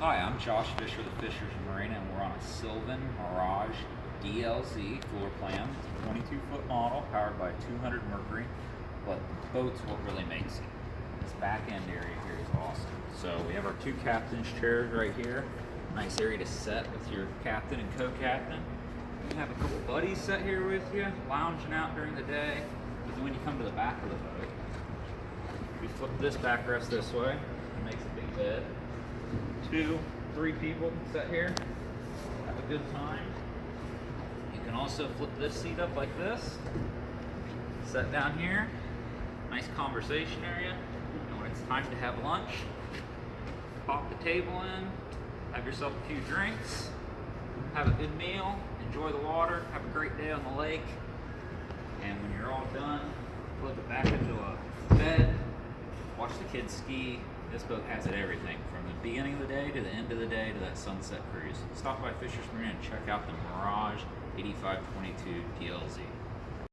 Hi, I'm Josh Fisher, the Fishers Marina, and we're on a Sylvan Mirage DLZ floor plan. It's a 22-foot model powered by 200 Mercury, but the boat's what really makes it. This back end area here is awesome. So we have our two captain's chairs right here. Nice area to set with your captain and co-captain. You have a couple buddies set here with you, lounging out during the day. But then when you come to the back of the boat, we flip this backrest this way. It makes a big bed. 2, 3 people sit here, have a good time. You can also flip this seat up like this, sit down here, nice conversation area. And when it's time to have lunch, pop the table in, have yourself a few drinks, have a good meal, enjoy the water, have a great day on the lake. And when you're all done, flip it back into a bed, watch the kids ski. This boat has it everything, from the beginning of the day to the end of the day to that sunset cruise. Stop by Fishers Marina and check out the Mirage 8522 DLZ.